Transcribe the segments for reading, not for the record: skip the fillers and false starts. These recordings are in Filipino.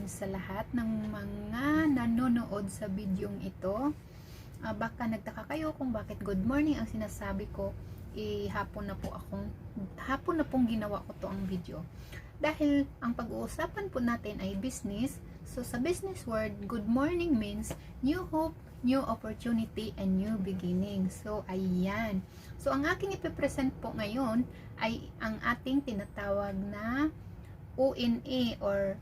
sa lahat ng mga nanonood sa videong ito. Baka nagtaka kayo kung bakit good morning ang sinasabi ko. Hapon na pong ginawa ko to ang video. Dahil ang pag-uusapan po natin ay business. So sa business world, good morning means new hope, new opportunity, and new beginning. So ayan. So ang aking ipipresent po ngayon ay ang ating tinatawag na ONE or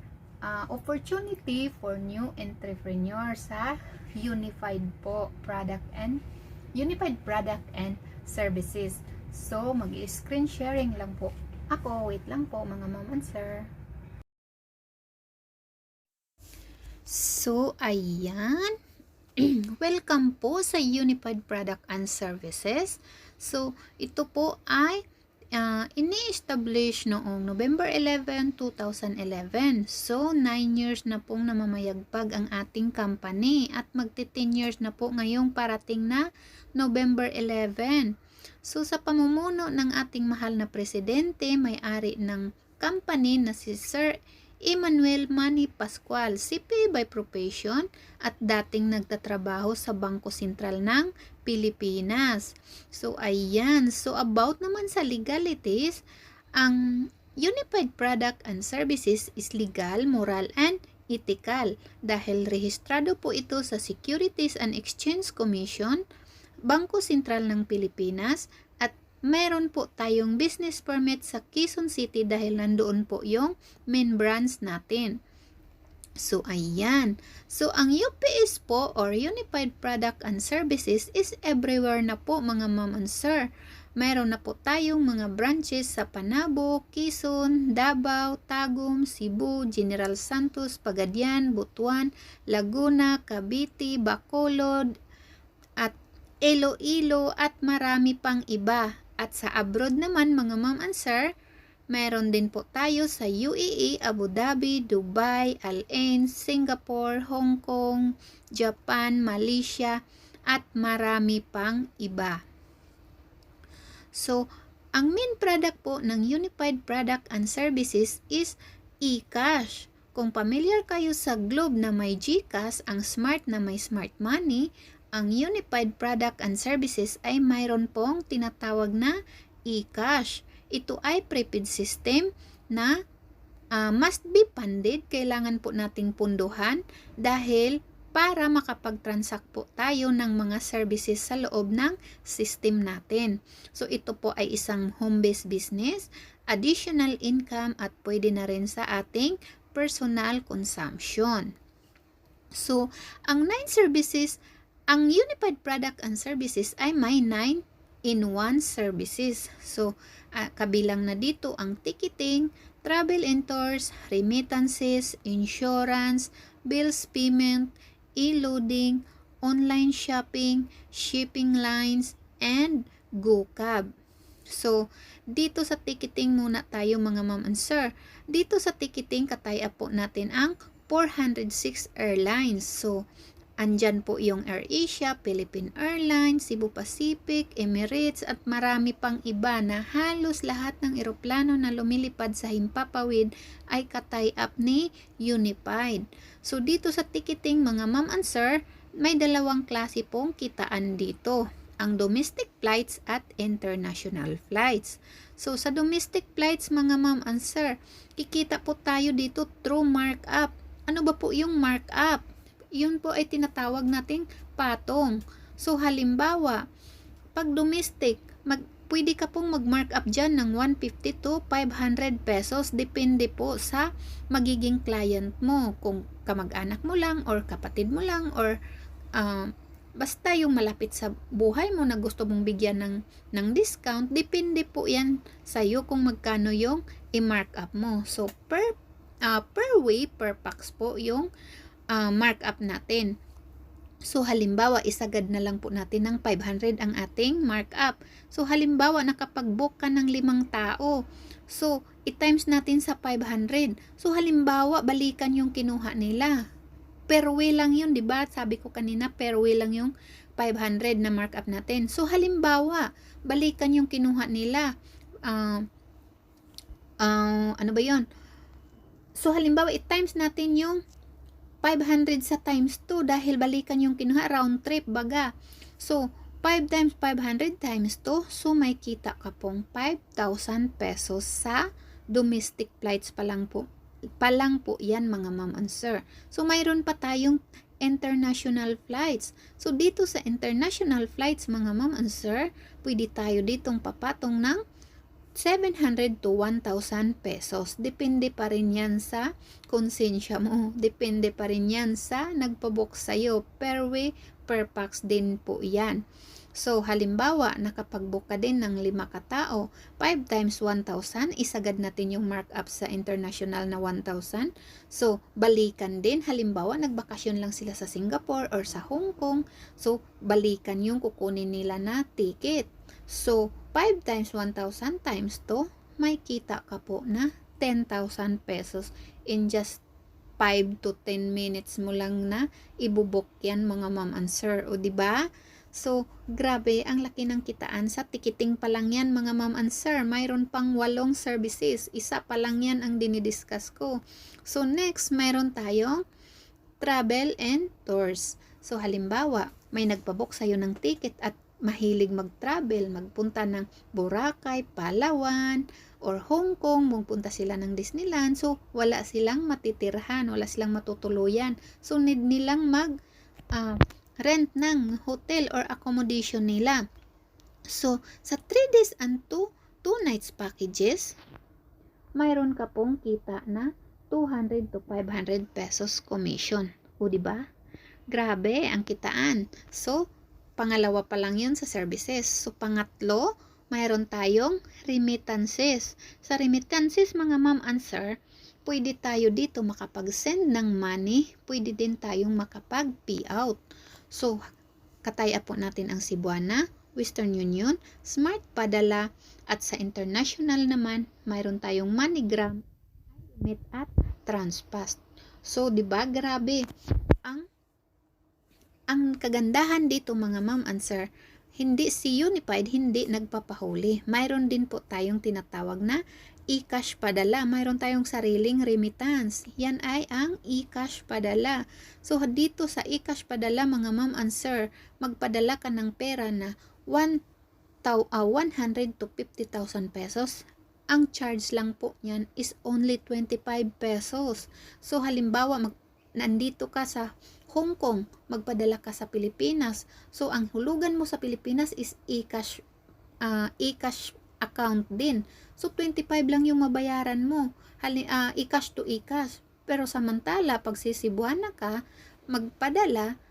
opportunity for new entrepreneur sa unified product and services. So mag-screen sharing lang po ako. Wait lang po mga ma'am and sir. So ayan. Welcome po sa Unified Product and Services. So ito po ay ini-establish noong November 11, 2011. So, 9 years na pong namamayagpag ang ating company at magti-10 years na po ngayong parating na November 11. So, sa pamumuno ng ating mahal na presidente, may-ari ng company na si Sir Emmanuel Manny Pascual, CPA by profession at dating nagtatrabaho sa Bangko Sentral ng Pilipinas. So, ayan. So, about naman sa legalities, ang Unified Product and Services is legal, moral, and ethical dahil rehistrado po ito sa Securities and Exchange Commission, Bangko Sentral ng Pilipinas, at meron po tayong business permit sa Quezon City dahil nandoon po yung main branch natin. So, ayan. So, ang UPS po or Unified Product and Services is everywhere na po mga ma'am and sir. Mayroon na po tayong mga branches sa Panabo, Quezon, Davao, Tagum, Cebu, General Santos, Pagadian, Butuan, Laguna, Cavite, Bacolod, at Iloilo at marami pang iba. At sa abroad naman mga ma'am and sir, mayroon din po tayo sa UAE, Abu Dhabi, Dubai, Al Ain, Singapore, Hong Kong, Japan, Malaysia, at marami pang iba. So, ang main product po ng Unified Product and Services is eCash. Kung familiar kayo sa Globe na may GCash, ang Smart na may Smart Money, ang Unified Product and Services ay mayroon pong tinatawag na eCash. Ito ay prepaid system na must be funded. Kailangan po nating punduhan dahil para makapag-transact po tayo ng mga services sa loob ng system natin. So ito po ay isang home-based business, additional income at pwede na rin sa ating personal consumption. So ang 9 services, ang Unified Product and Services ay may 9-in-1 services. So kabilang na dito ang ticketing, travel and tours, remittances, insurance, bills payment, e-loading, online shopping, shipping lines, and GoCab. So, dito sa ticketing muna tayo mga ma'am and sir. Dito sa ticketing, kataya po natin ang 406 airlines. So, andyan po yung AirAsia, Philippine Airlines, Cebu Pacific, Emirates at marami pang iba na halos lahat ng eroplano na lumilipad sa himpapawid ay ka-tie-up ni Unified. So dito sa ticketing mga ma'am and sir, may dalawang klase pong kitaan dito. Ang domestic flights at international flights. So sa domestic flights mga ma'am and sir, kikita po tayo dito through markup. Ano ba po yung markup? Yun po ay tinatawag nating patong. So, halimbawa, pag domestic, pwede ka pong mag-mark up dyan ng 150 to 500 pesos. Depende po sa magiging client mo. Kung kamag-anak mo lang, or kapatid mo lang, or basta yung malapit sa buhay mo na gusto mong bigyan ng discount, depende po yan sa'yo kung magkano yung i-mark up mo. So, per pax po yung markup natin. So, halimbawa, isagad na lang po natin ng 500 ang ating markup. So, halimbawa, nakapag-book ka ng 5 tao. So, i-times natin sa 500. So, halimbawa, balikan yung kinuha nila. Per way lang yun, diba? Sabi ko kanina, per way lang yung 500 na markup natin. So, halimbawa, balikan yung kinuha nila. Ano ba yun? So, halimbawa, i-times natin yung 500 sa times 2 dahil balikan yung kinuha, round trip, baga. So, 5 times 500 times 2, so may kita ka pong 5,000 pesos sa domestic flights pa lang po. Yan mga ma'am and sir. So, mayroon pa tayong international flights. So, dito sa international flights mga ma'am and sir, pwede tayo ditong papatong ng 700 to 1,000 pesos. Depende pa rin yan sa konsensya mo. Depende pa rin yan sa nagpabook sa'yo. Per way, per pax din po yan. So, halimbawa, nakapag-book ka din ng 5 katao, 5 times 1,000, isagad natin yung markup sa international na 1,000. So, balikan din. Halimbawa, nagbakasyon lang sila sa Singapore or sa Hong Kong. So, balikan yung kukunin nila na ticket. So, 5 times 1,000 times 2, may kita ka po na 10,000 pesos in just 5 to 10 minutes mo lang na ibubok yan mga ma'am and sir. O diba? So, grabe, ang laki ng kitaan sa ticketing pa lang yan mga ma'am and sir. Mayroon pang 8 services. Isa pa lang yan ang dinidiscuss ko. So, next, mayroon tayong travel and tours. So, halimbawa, may nagpabook sa'yo ng ticket at mahilig mag-travel, magpunta ng Boracay, Palawan, or Hong Kong, magpunta sila ng Disneyland. So, wala silang matitirhan, wala silang matutuluyan. So, need nilang rent ng hotel or accommodation nila. So, sa 3 days and 2 nights packages, mayroon ka pong kita na 200 to 500 pesos commission. O, diba? Grabe ang kitaan. So, pangalawa pa lang yun sa services. So, pangatlo, mayroon tayong remittances. Sa remittances, mga ma'am and sir, pwede tayo dito makapag-send ng money, pwede din tayong makapag-payout. So, kataya po natin ang Cebuana, Western Union, Smart Padala, at sa international naman, mayroon tayong MoneyGram, Limit at Transfast. So, diba, grabe. Ang kagandahan dito mga ma'am and sir, hindi si Unified hindi nagpapahuli. Mayroon din po tayong tinatawag na e-cash padala. Mayroon tayong sariling remittance. Yan ay ang e-cash padala. So dito sa e-cash padala mga ma'am and sir, magpadala ka ng pera na 100 to 50,000 pesos. Ang charge lang po niyan is only 25 pesos. So halimbawa nandito ka sa Hong Kong, magpadala ka sa Pilipinas. So, ang hulugan mo sa Pilipinas is e-cash account din. So, 25 lang yung mabayaran mo. E-cash to e-cash. Pero samantala, pag sisibuana ka, magpadala,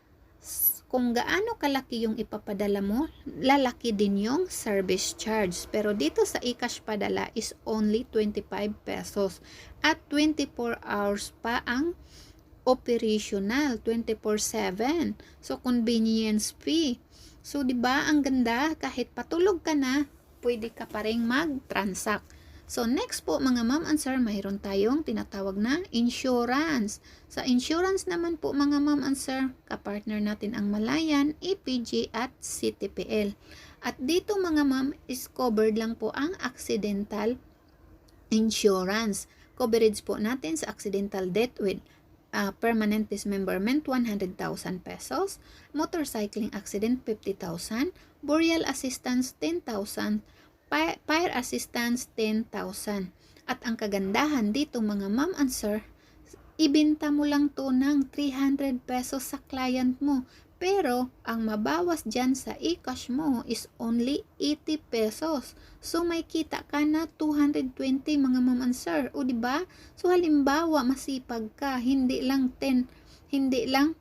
kung gaano kalaki yung ipapadala mo, lalaki din yung service charge. Pero dito sa e-cash padala is only 25 pesos. At 24 hours pa ang operational, 24/7. So, convenience fee. So, di ba ang ganda? Kahit patulog ka na, pwede ka pa rin mag-transact. So, next po mga ma'am and sir, mayroon tayong tinatawag na insurance. Sa insurance naman po mga ma'am and sir, kapartner natin ang Malayan, EPG at CTPL. At dito mga ma'am, is covered lang po ang accidental insurance. Coverage po natin sa accidental death with permanent dismemberment 100,000 pesos, motorcycling accident 50,000, burial assistance 10,000, fire assistance 10,000. At ang kagandahan dito mga ma'am and sir, ibenta mo lang to ng 300 pesos sa client mo. Pero, ang mabawas dyan sa e-cash mo is only 80 pesos. So, may kita ka na 220 mga ma'am and sir. O, diba? So, halimbawa, masipag ka. Hindi lang 10, hindi lang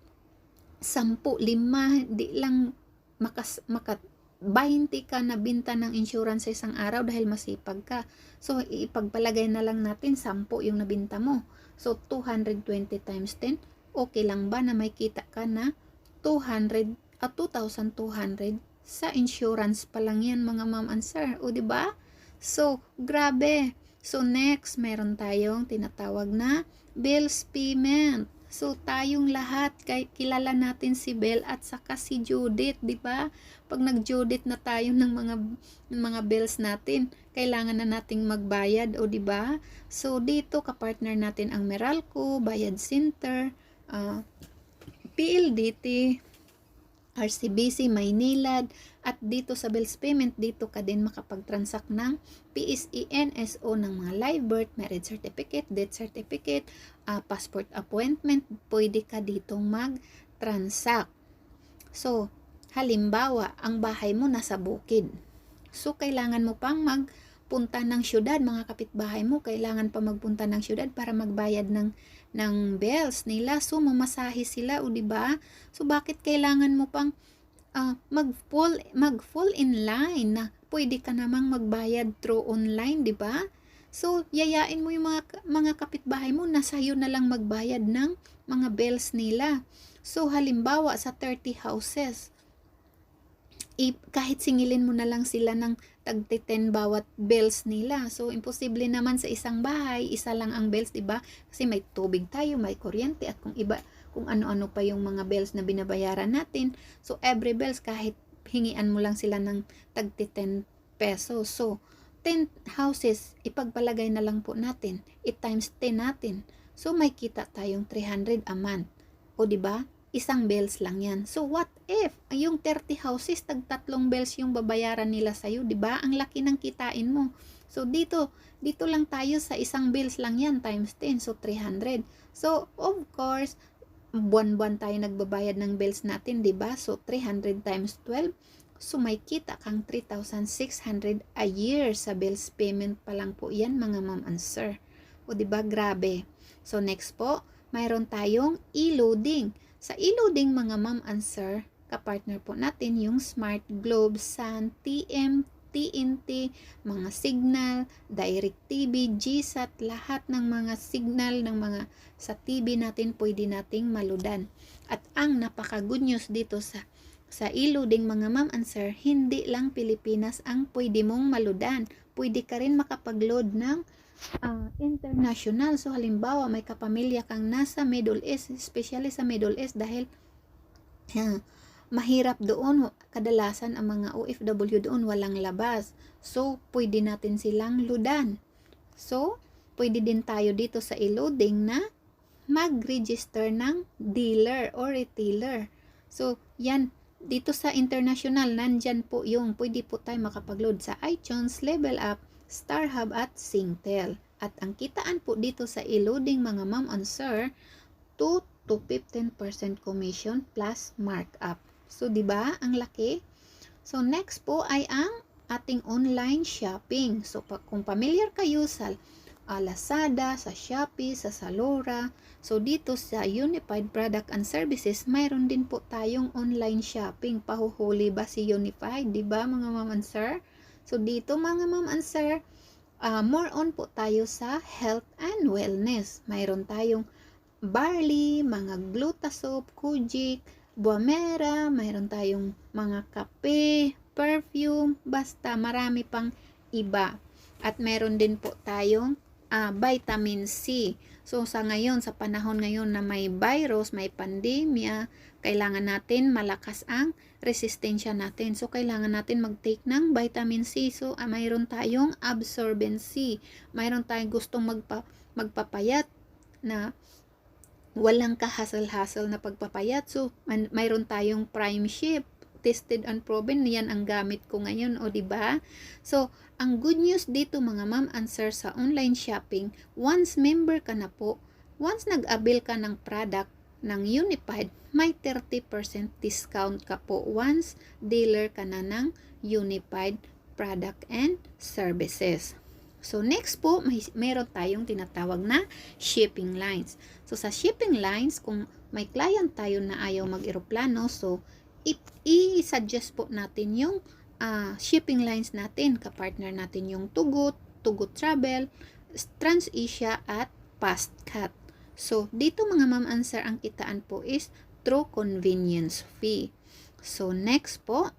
10, 5, hindi lang 20 ka na binta ng insurance sa isang araw dahil masipag ka. So, ipagpalagay na lang natin 10 yung nabinta mo. So, 220 times 10, okay lang ba na may kita ka na 200 at 2,200 sa insurance pa lang yan mga ma'am and sir. O diba? So, grabe. So, next, meron tayong tinatawag na bills payment. So, tayong lahat, kilala natin si Belle at saka si Judith, di ba? Pag nag-Judith na tayo ng mga bills natin, kailangan na nating magbayad, o di ba? So, dito kapartner natin ang Meralco, Bayad Center, PLDT, RCBC, Maynilad, at dito sa bills payment, dito ka din makapag-transact ng PSE, NSO ng mga live birth, marriage certificate, death certificate, passport appointment, pwede ka ditong mag-transact. So, halimbawa, ang bahay mo nasa bukid. So, kailangan mo pang magpunta ng syudad, mga kapitbahay mo, kailangan pa magpunta ng syudad para magbayad ng bills nila. So, mamasahe sila, o diba? So, bakit kailangan mo pang mag-fall in line na pwede ka namang magbayad through online, diba? So, yayain mo yung mga kapitbahay mo na sa'yo na lang magbayad ng mga bills nila. So, halimbawa, sa 30 houses, kahit singilin mo na lang sila ng tag-10 bawat bills nila. So, imposible naman sa isang bahay, isa lang ang bills, diba? Kasi may tubig tayo, may kuryente, at kung ano-ano pa yung mga bills na binabayaran natin. So, every bills, kahit hingian mo lang sila ng tag-10 pesos. So, 10 houses, ipagpalagay na lang po natin. Times 10 natin. So, may kita tayong 300 a month. O, diba? Isang bills lang yan. So, what if yung 30 houses, tag-3 bills yung babayaran nila sa'yo, diba? Ang laki ng kitain mo. So, dito lang tayo sa isang bills lang yan, times 10. So, 300. So, of course, buwan-buwan tayo nagbabayad ng bills natin, diba? So, 300 times 12. So, may kita kang 3,600 a year sa bills payment pa lang po yan, mga ma'am and sir. O, diba? Grabe. So, next po, mayroon tayong e-loading. Sa e-loading, mga ma'am and sir, kapartner po natin yung Smart Globe, Sun, TM, TNT, mga Signal, DirecTV, GSAT, lahat ng mga signal ng mga sa TV natin pwede nating maludan. At ang napaka-good news dito sa e-loading, mga ma'am and sir, hindi lang Pilipinas ang pwede mong maludan. Pwede ka rin makapag-load ng international. So, halimbawa, may kapamilya kang nasa Middle East, especially sa Middle East, dahil mahirap doon. Kadalasan ang mga OFW doon walang labas. So, pwede natin silang ludan. So, pwede din tayo dito sa e-loading na mag-register ng dealer or retailer. So, yan. Dito sa international, nandyan po yung pwede po tayo makapag-load sa iTunes, Level Up, StarHub at Singtel. At ang kitaan po dito sa e-loading, mga ma'am and sir, 2 to 15% commission plus markup. So, di ba? Ang laki. So, next po ay ang ating online shopping. So, kung familiar kayo sa Lazada, sa Shopee, sa Zalora, so dito sa Unified Product and Services, mayroon din po tayong online shopping. Pahuhuli ba si Unified? Di ba, mga ma'am and sir? So, dito mga ma'am and sir, more on po tayo sa health and wellness. Mayroon tayong barley, mga glutasop, Kojic, Buamera, mayroon tayong mga kape, perfume, basta marami pang iba. At mayroon din po tayong vitamin C. So, sa panahon ngayon na may virus, may pandemya, kailangan natin malakas ang resistensya natin. So, kailangan natin mag-take ng vitamin C. So, mayroon tayong absorbency. Mayroon tayong gustong magpapayat na walang kahasal-hasal na pagpapayat. So, mayroon tayong Prime Ship. Tested and proven, yan ang gamit ko ngayon, o diba? So, ang good news dito, mga ma'am and sir, sa online shopping, once member ka na po, once nag-avail ka ng product ng Unified, may 30% discount ka po once dealer ka na ng Unified Product and Services. So, next po, mayroon tayong tinatawag na shipping lines. So, sa shipping lines, kung may client tayo na ayaw mag-eroplano, so, i-suggest po natin yung shipping lines natin. Kapartner natin yung Tugot Travel, TransAsia at Fastcat. So, dito mga ma'am and sir, ang kitaan po is through convenience fee. So, next po,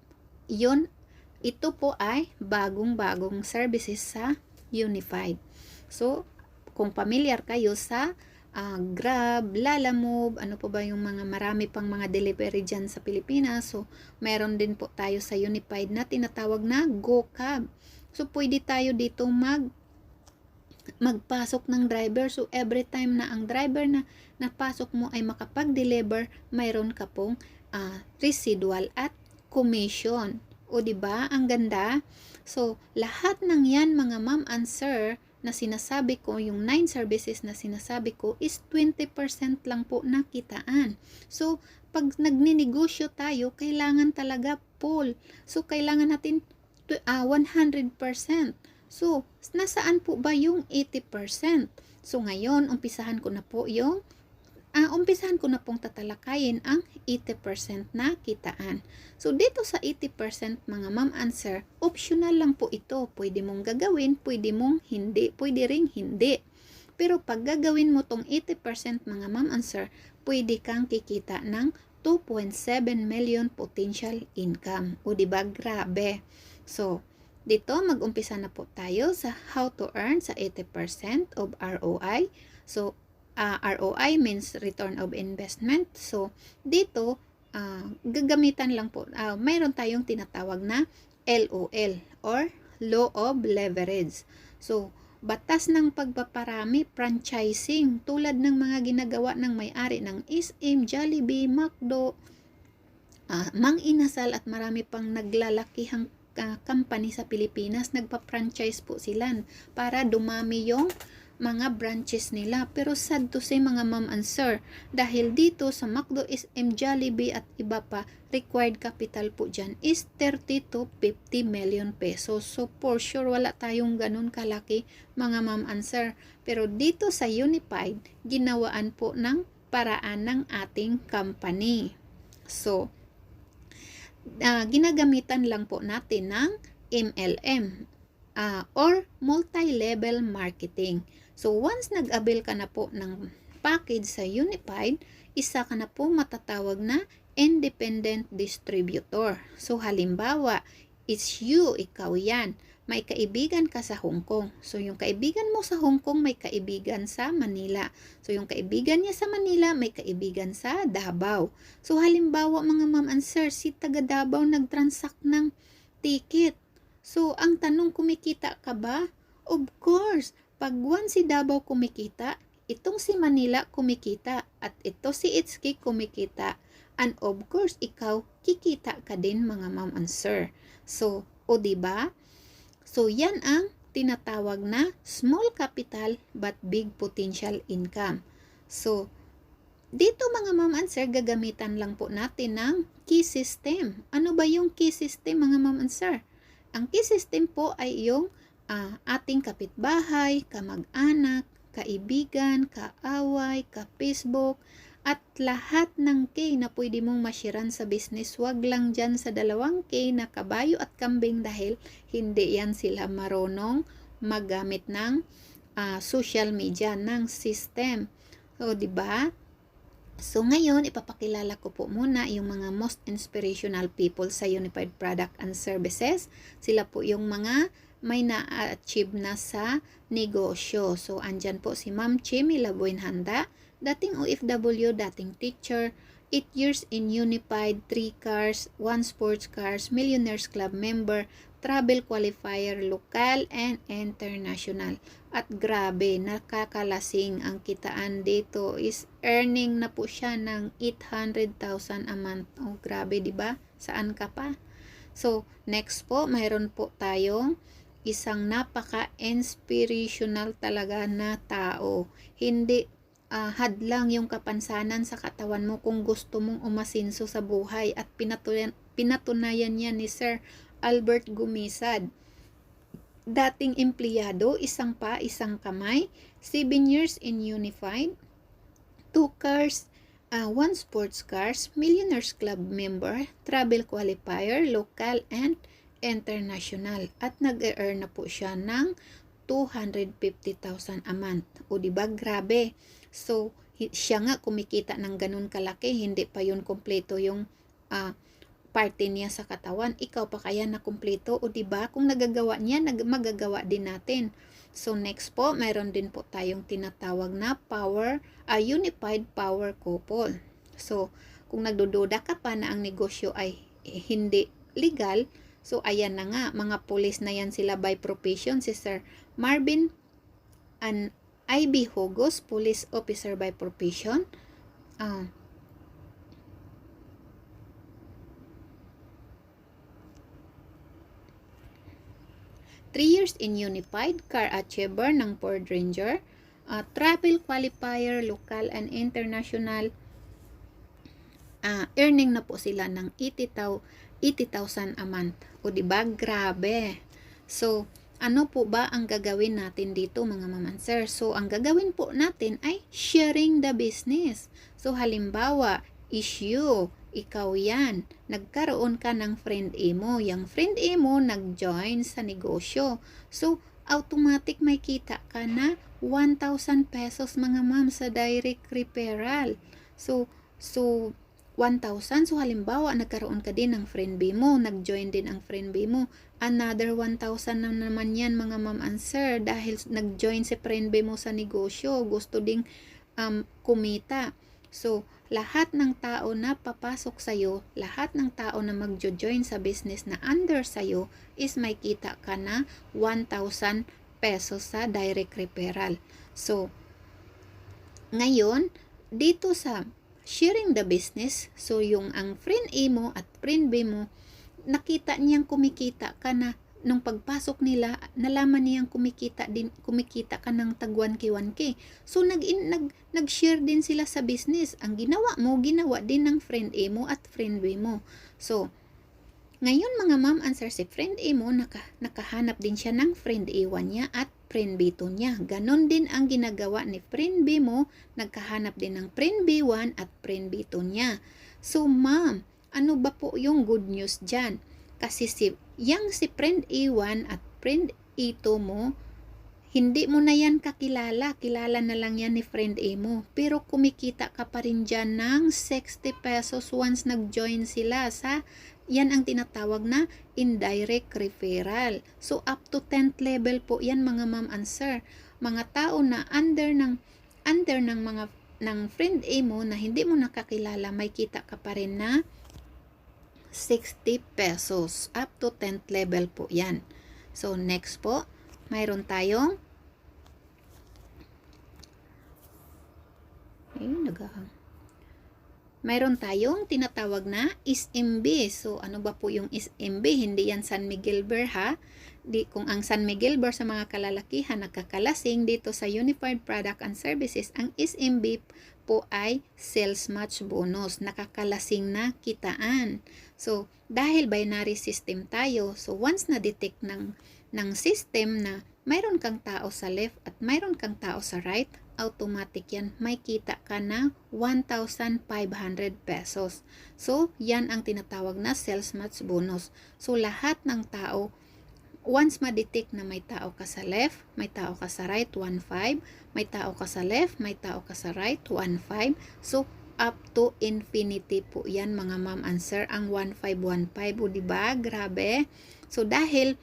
ito po ay bagong services sa Unified. So, kung familiar kayo sa Grab, Lalamove, ano po ba yung mga marami pang mga delivery dyan sa Pilipinas. So, meron din po tayo sa Unified na tinatawag na GoCab. So, pwede tayo dito magpasok ng driver. So, every time na ang driver na napasok mo ay makapag-deliver, mayroon ka pong residual at commission. O, diba? Ang ganda. So, lahat ng yan, mga ma'am and sir, na sinasabi ko, yung 9 services na sinasabi ko is 20% lang po na kitaan. So, pag nagninegosyo tayo, kailangan talaga full. So, kailangan natin 100%. So, nasaan po ba yung 80%? So, ngayon, umpisahan ko na pong tatalakayin ang 80% na kitaan. So, dito sa 80% mga ma'am and sir, optional lang po ito. Pwede mong gagawin, pwede mong hindi, pwede ring hindi. Pero pag gagawin mo tong 80% mga ma'am and sir, pwede kang kikita ng 2.7 million potential income. O diba, grabe. So, dito mag-umpisa na po tayo sa how to earn sa 80% of ROI. So, ROI means return of investment. So, dito, gagamitan lang po, mayroon tayong tinatawag na LOL or Law of Leverage. So, batas ng pagpaparami, franchising, tulad ng mga ginagawa ng may-ari ng SM, Jollibee, McDo, Mang Inasal at marami pang naglalakihang company sa Pilipinas, nagpa-franchise po sila para dumami yung mga branches nila. Pero sad to say mga ma'am and sir, dahil dito sa McDo, SM, Jollibee at iba pa, required capital po dyan is 30 to 50 million pesos. So for sure wala tayong ganun kalaki mga ma'am and sir. Pero dito sa Unified, ginawaan po ng paraan ng ating company. So, ginagamitan lang po natin ng MLM or multi-level marketing. So, once nag-avail ka na po ng package sa Unified, isa ka na po matatawag na independent distributor. So, halimbawa, it's you, ikaw yan. May kaibigan ka sa Hong Kong. So, yung kaibigan mo sa Hong Kong, may kaibigan sa Manila. So, yung kaibigan niya sa Manila, may kaibigan sa Davao. So, halimbawa, mga ma'am and sir, si taga Davao nag-transact ng ticket. So, ang tanong, kumikita ka ba? Of course, pag once si Davao kumikita, itong si Manila kumikita, at ito si Itsuki kumikita. And of course, ikaw, kikita ka din mga ma'am and sir. So, o diba? So, yan ang tinatawag na small capital but big potential income. So, dito mga ma'am and sir, gagamitan lang po natin ng key system. Ano ba yung key system mga ma'am and sir? Ang key system po ay yung ating kapitbahay, kamag-anak, kaibigan, kaaway, ka-Facebook, at lahat ng K na pwede mong mashiran sa business. Wag lang dyan sa 2 K na kabayo at kambing dahil hindi yan sila marunong magamit ng social media, ng system. So, diba? So, ngayon, ipapakilala ko po muna yung mga most inspirational people sa Unified Product and Services. Sila po yung mga may na-achieve na sa negosyo. So, andyan po si Ma'am Chimmy Labuenhanda, dating OFW, dating teacher, 8 years in Unified, 3 cars, 1 sports cars, Millionaires Club member, travel qualifier, local and international. At grabe, nakakalasing ang kitaan dito is earning na po siya ng 800,000 a month. Oh, grabe, 'di ba? Saan ka pa? So, next po, mayroon po tayong isang napaka-inspirational talaga na tao. Hindi hadlang yung kapansanan sa katawan mo kung gusto mong umasinso sa buhay, at pinatunayan niya ni Sir Albert Gumisad. Dating empleyado, isang kamay, 7 years in Unified, 2 cars, 1 sports cars, Millionaires Club member, travel qualifier, local and international. At nag-earn na po siya ng 250,000 a month. O diba, grabe. So, siya nga kumikita ng ganun kalaki, hindi pa yun kompleto yung parte niya sa katawan, ikaw pa kaya na kumpleto? O diba, kung nagagawa niya, magagawa din natin. So next po, mayroon din po tayong tinatawag na unified power couple. So kung nagdududa ka pa na ang negosyo ay hindi legal, so ayan na nga, mga pulis na yan sila by profession, si Sir Marvin and Ivy Hogos, police officer by profession. 3 years in Unified, car achiever ng Ford Ranger, travel qualifier, local and international, earning na po sila ng 80,000 a month. O diba, grabe. So, ano po ba ang gagawin natin dito mga mamansir? So, ang gagawin po natin ay sharing the business. So, halimbawa, issue, ikaw yan, nagkaroon ka ng friend A mo. Yung friend A mo nag-join sa negosyo. So, automatic may kita ka na 1,000 pesos mga ma'am sa direct referral. So 1,000. So, halimbawa, nagkaroon ka din ng friend B mo, nag-join din ang friend B mo. Another 1,000 na naman yan mga ma'am and sir dahil nag-join si friend B mo sa negosyo. Gusto ding kumita. So, lahat ng tao na papasok sa'yo, lahat ng tao na mag-join sa business na under sa'yo is may kita ka na 1,000 pesos sa direct referral. So, ngayon, dito sa sharing the business, so yung ang friend A mo at friend B mo, nakita niyang kumikita ka na nung pagpasok nila, nalaman niyang kumikita ka ng tag 1K 1K. So nag-share din sila sa business. Ang ginawa mo, ginawa din ng friend A mo at friend B mo. So ngayon mga ma'am answer, si friend A mo nakahanap din siya ng friend A1 niya at friend B2 niya. Ganon din ang ginagawa ni friend B mo, nagkahanap din ng friend B1 at friend B2 niya. So ma'am, ano ba po yung good news dyan? Kasi si friend A1 at friend A2 mo, hindi mo na yan kakilala. Kilala na lang yan ni friend A mo. Pero kumikita ka pa rin dyan ng 60 pesos once nag-join sila sa, yan ang tinatawag na indirect referral. So, up to 10th level po yan mga ma'am and sir. Mga tao na under ng friend A mo na hindi mo nakakilala, may kita ka pa rin na 60 pesos. Up to 10th level po yan. So, next po, mayroon tayong tinatawag na SMB. So, ano ba po yung SMB? Hindi yan San Miguel Bear ha. Kung ang San Miguel Bear sa mga kalalakihan nagkakalasing, dito sa Unified Product and Services, ang SMB po ay sales match bonus. Nakakalasing na kitaan. So, dahil binary system tayo, so once na-detect ng system na mayroon kang tao sa left at mayroon kang tao sa right, automatic yan, may kita ka na 1,500 pesos. So, yan ang tinatawag na sales match bonus. So, lahat ng tao, once ma-detect na may tao ka sa left, may tao ka sa right, 1,500, may tao ka sa left, may tao ka sa right, 1,500. So, up to infinity po yan mga ma'am and sir, ang 1,515. O diba? Grabe. So, dahil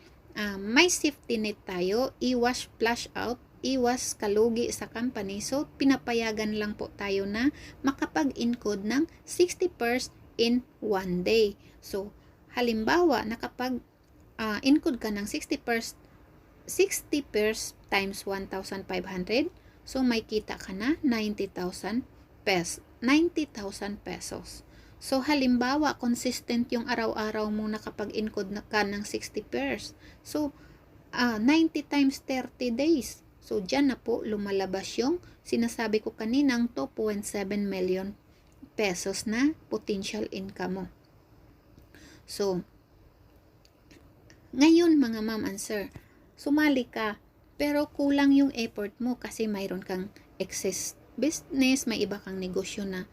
may safety net tayo, iwas flash out, iwas kalugi sa company. So, pinapayagan lang po tayo na makapag-encode ng 60 pairs in 1 day. So, halimbawa, encode ka ng 60 pairs times 1,500. So, may kita ka na 90,000 pesos. So, halimbawa, consistent yung araw-araw mo nakapag-encode ka ng 60 pairs. So, 90 times 30 days. So, dyan na po lumalabas yung sinasabi ko kaninang 2.7 million pesos na potential income mo. So, ngayon mga ma'am and sir, sumali ka, pero kulang yung effort mo kasi mayroon kang excess business, may iba kang negosyo na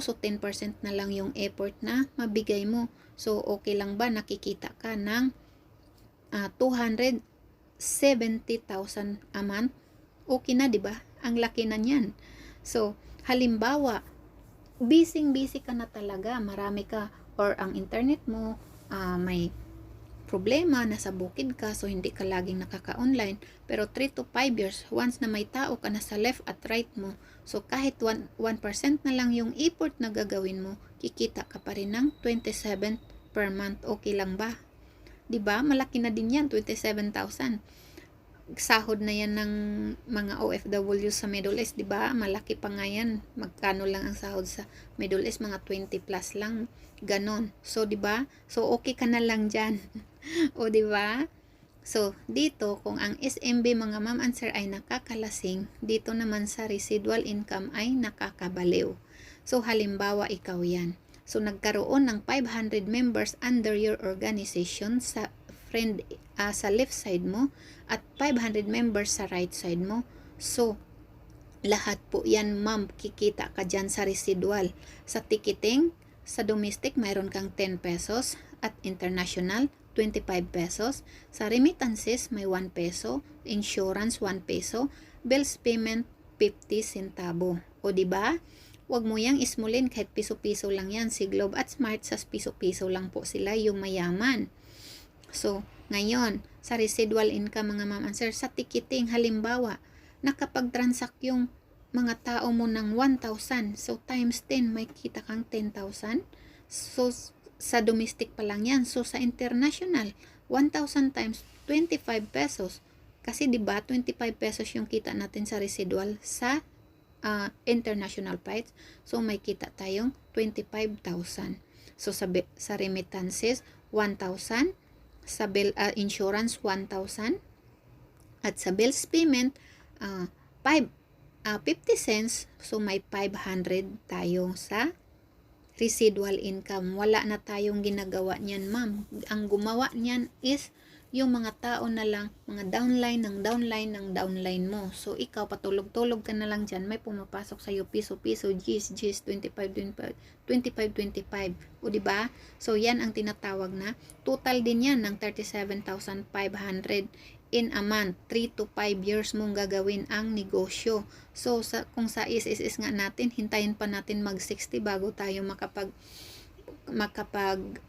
so 10% na lang yung effort na mabigay mo. So, okay lang ba nakikita ka ng 270,000 a month? Okay na, di ba? Ang laki na niyan. So, halimbawa, busy ka na talaga, marami ka or ang internet mo may problema, nasa bukid ka, so hindi ka laging nakaka-online, pero 3 to 5 years, once na may tao ka na sa left at right mo, so kahit 1% na lang yung effort na gagawin mo, kikita ka pa rin ng 27 per month. Okay lang ba? 'Di ba? Malaki na din yan, 27,000. Sahod na yan ng mga OFW sa Middle East, 'di ba? Malaki pa nga yan. Magkano lang ang sahod sa Middle East? Mga 20 plus lang. Ganon. So, 'di ba? So, okay ka na lang diyan. O, 'di ba? So, dito kung ang SMB mga ma'am and sir ay nakakalasing, dito naman sa residual income ay nakakabaliw. So, halimbawa ikaw yan. So, nagkaroon ng 500 members under your organization sa sa left side mo at 500 members sa right side mo. So, lahat po yan ma'am, kikita ka dyan sa residual. Sa ticketing, sa domestic, mayroon kang 10 pesos at international, 25 pesos. Sa remittances, may 1 peso. Insurance, 1 peso. Bills payment, 50 centavo. O, diba? Huwag mo yang ismulin kahit piso-piso lang yan. Si Globe at Smart, sa piso-piso lang po sila yung mayaman. So, ngayon, sa residual income mga ma'am and sir, sa ticketing, halimbawa, nakapag-transact yung mga tao mo ng 1,000. So, times 10, may kita kang 10,000. So, sa domestic pa lang yan. So, sa international, 1,000 times 25 pesos. Kasi, diba, 25 pesos yung kita natin sa residual sa international flights. So, may kita tayong 25,000. So, sa remittances, 1,000. Sa bill insurance 1,000 at sa bills payment 50 cents, so may 500 tayo sa residual income. Wala na tayong ginagawa niyan ma'am. Ang gumawa niyan is yung mga tao na lang, mga downline mo. So ikaw patulog-tulog ka na lang dyan, may pumapasok sa iyo piso-piso, G's 25. O diba? So yan ang tinatawag na total din yan ng 37,500 in a month. 3 to 5 years mong gagawin ang negosyo. So kung sa SSS nga natin, hintayin pa natin mag 60 bago tayo makapag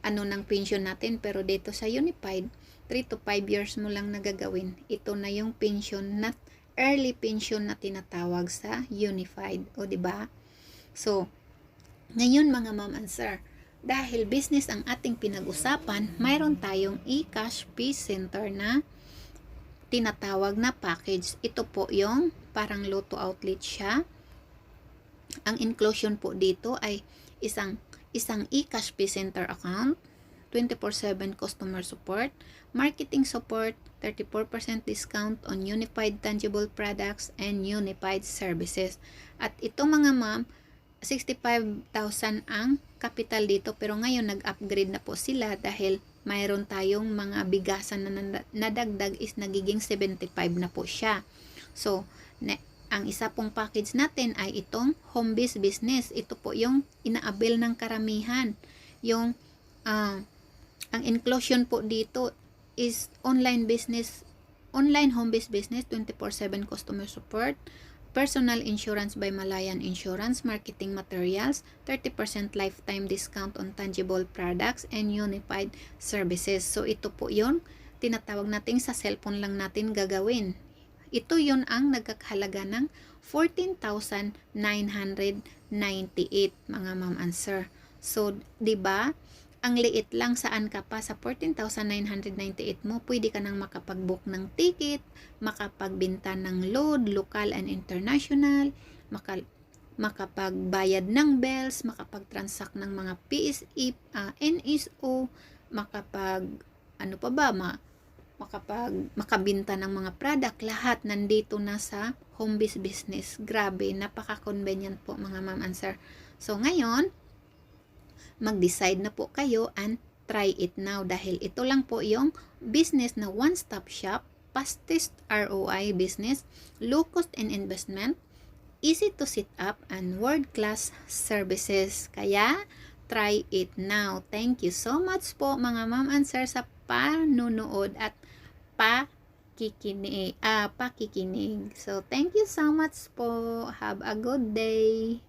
ng pension natin. Pero dito sa Unified, 3 to 5 years mo lang nagagawin. Ito na yung pension na early pension na tinatawag sa Unified. O diba? So, ngayon mga ma'am and sir, dahil business ang ating pinag-usapan, mayroon tayong e-cash P-Center na tinatawag na package. Ito po yung parang Lotto outlet siya. Ang inclusion po dito ay isang e-cash P-Center account, 24/7 customer support, marketing support, 34% discount on Unified tangible products and Unified services. At ito mga ma'am, 65,000 ang capital dito, pero ngayon nag-upgrade na po sila dahil mayroon tayong mga bigasan na nadagdag is nagiging 75 na po siya. So, ang isa pong package natin ay itong home-based business. Ito po yung ina-avail ng karamihan. Yung ang inclusion po dito is online home-based business, 24/7 customer support, personal insurance by Malayan Insurance, marketing materials, 30% lifetime discount on tangible products, and unified services. So, ito po yung tinatawag natin sa cellphone lang natin gagawin. Ito yun ang nagkakahalaga ng 14,998 mga ma'am and sir. So, 'di ba? Ang liit lang, saan ka pa sa 14,998 mo, pwede ka nang makapag-book ng ticket, makapagbenta ng load, local and international, makapagbayad ng bills, makapag-transact ng mga PSE, NSO, makabinta ng mga product, lahat nandito na sa home-based business. Grabe, napaka-convenient po mga ma'am and sir. So, ngayon, mag-decide na po kayo and try it now dahil ito lang po yung business na one-stop shop, fastest ROI business, low cost in investment, easy to set up, and world-class services. Kaya, try it now. Thank you so much po mga ma'am and sir sa panunood at pakikinig. So, thank you so much po. Have a good day.